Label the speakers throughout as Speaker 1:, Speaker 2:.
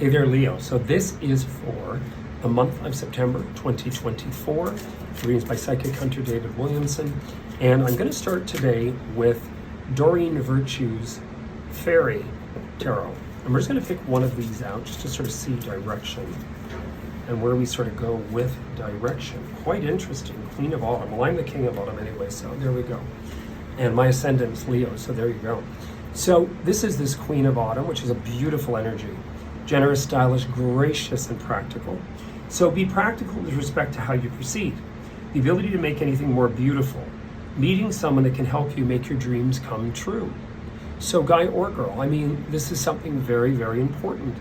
Speaker 1: Hey there, Leo. So this is for the month of September 2024. Readings by Psychic Hunter David Williamson. And I'm going to start today with Doreen Virtue's Fairy Tarot. And we're just going to pick one of these out just to sort of see direction and where we sort of go with direction. Quite interesting. Queen of Autumn. Well, I'm the King of Autumn anyway, so there we go. And my ascendant's Leo, so there you go. So this is this Queen of Autumn, which is a beautiful energy. Generous, stylish, gracious, and practical. So be practical with respect to how you proceed. The ability to make anything more beautiful. Meeting someone that can help you make your dreams come true. So guy or girl, I mean, this is something very, very important.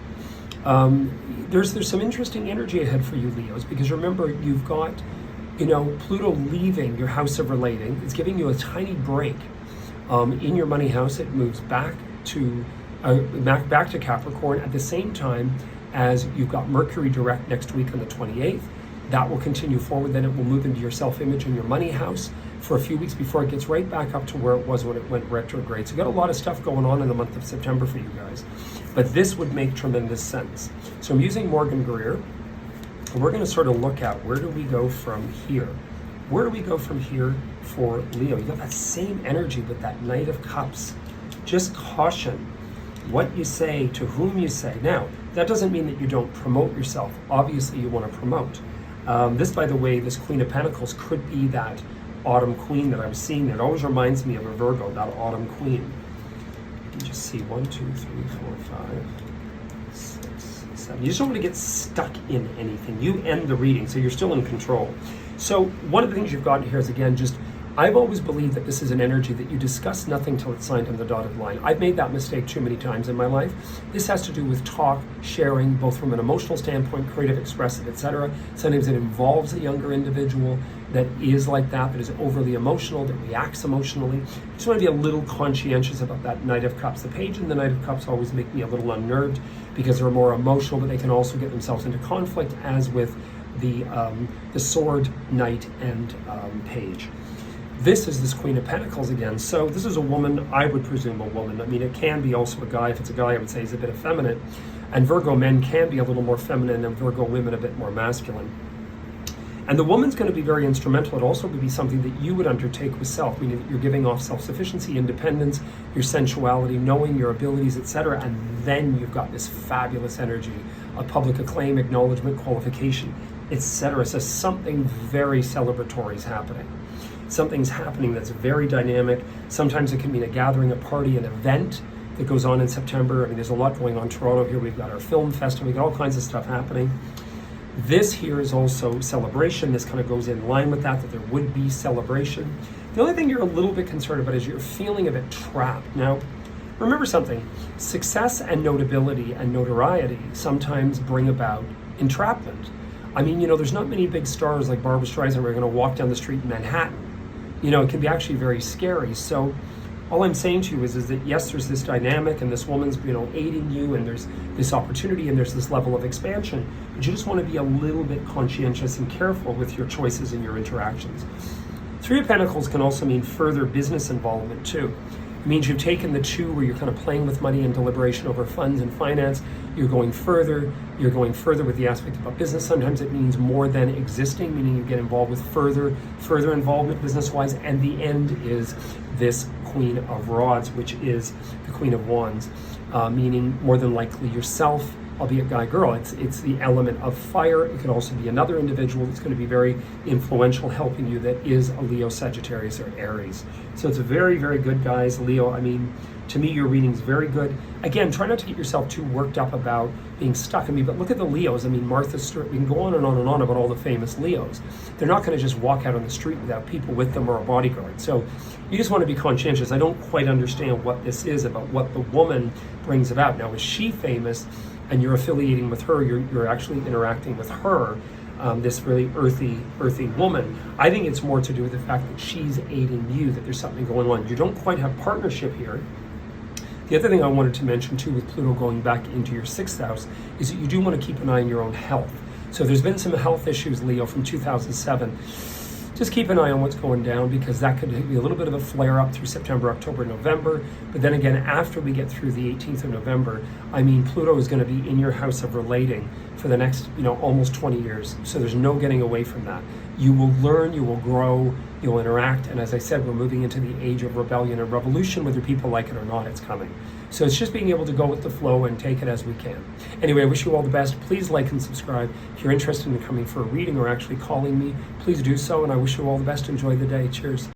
Speaker 1: There's some interesting energy ahead for you, Leos, because remember, you've got, Pluto leaving your house of relating. It's giving you a tiny break. In your money house, it moves back to Capricorn at the same time as you've got Mercury direct next week on the 28th. That will continue forward. Then it will move into your self-image in your money house for a few weeks before it gets right back up to where it was when it went retrograde. So you got a lot of stuff going on in the month of September for you guys. But this would make tremendous sense. So I'm using Morgan Greer. And we're going to sort of look at where do we go from here? Where do we go from here for Leo? You got that same energy with that Knight of Cups. Just caution what you say, to whom you say. Now, that doesn't mean that you don't promote yourself. Obviously, you want to promote. This, by the way, this Queen of Pentacles could be that Autumn Queen that I'm seeing. It always reminds me of a Virgo, that Autumn Queen. You just see 1, 2, 3, 4, 5, 6, 7. You just don't want to get stuck in anything. You end the reading, so you're still in control. So one of the things you've got here is, again, just I've always believed that this is an energy that you discuss nothing till it's signed on the dotted line. I've made that mistake too many times in my life. This has to do with talk, sharing, both from an emotional standpoint, creative, expressive, etc. Sometimes it involves a younger individual that is like that is overly emotional, that reacts emotionally. You just want to be a little conscientious about that Knight of Cups. The Page and the Knight of Cups always make me a little unnerved because they're more emotional, but they can also get themselves into conflict, as with the Sword, Knight, and Page. This is this Queen of Pentacles again. So this is a woman, I would presume a woman. I mean, it can be also a guy. If it's a guy, I would say he's a bit effeminate. And Virgo men can be a little more feminine and Virgo women a bit more masculine. And the woman's going to be very instrumental. It also would be something that you would undertake with self, meaning that you're giving off self-sufficiency, independence, your sensuality, knowing your abilities, etc. And then you've got this fabulous energy of public acclaim, acknowledgement, qualification, etc. So something very celebratory is happening. Something's happening that's very dynamic. Sometimes it can mean a gathering, a party, an event that goes on in September. I mean, there's a lot going on in Toronto here. We've got our film festival. We've got all kinds of stuff happening. This here is also celebration. This kind of goes in line with that there would be celebration. The only thing you're a little bit concerned about is you're feeling a bit trapped. Now, remember something. Success and notability and notoriety sometimes bring about entrapment. I mean, there's not many big stars like Barbra Streisand who are going to walk down the street in Manhattan. It can be actually very scary. So all I'm saying to you is that yes, there's this dynamic and this woman's, aiding you, and there's this opportunity and there's this level of expansion, but you just want to be a little bit conscientious and careful with your choices and your interactions. Three of Pentacles can also mean further business involvement too. It means you've taken the two where you're kind of playing with money and deliberation over funds and finance. You're going further with the aspect about business. Sometimes it means more than existing, meaning you get involved with further involvement business-wise. And the end is this Queen of Rods, which is the Queen of Wands, meaning more than likely yourself, albeit guy, girl. It's the element of fire. It could also be another individual that's going to be very influential, helping you, that is a Leo, Sagittarius, or Aries. So it's very, very good, guys. Leo, I mean, to me, your reading's very good. Again, try not to get yourself too worked up about being stuck. But look at the Leos. I mean, Martha Stewart, we can go on and on and on about all the famous Leos. They're not going to just walk out on the street without people with them or a bodyguard. So you just want to be conscientious. I don't quite understand what this is about, what the woman brings about. Now, is she famous and you're affiliating with her, you're actually interacting with her, this really earthy woman? I think it's more to do with the fact that she's aiding you, that there's something going on. You don't quite have partnership here. The other thing I wanted to mention too, with Pluto going back into your 6th house, is that you do want to keep an eye on your own health. So there's been some health issues, Leo, from 2007 just keep an eye on what's going down, because that could be a little bit of a flare up through September, October, November. But then again, after we get through the 18th of November, I mean, Pluto is going to be in your house of relating for the next, almost 20 years. So there's no getting away from that. You will learn, you will grow, you'll interact. And as I said, we're moving into the age of rebellion and revolution. Whether people like it or not, it's coming. So it's just being able to go with the flow and take it as we can. Anyway, I wish you all the best. Please like and subscribe. If you're interested in coming for a reading or actually calling me, please do so. And I wish you all the best. Enjoy the day. Cheers.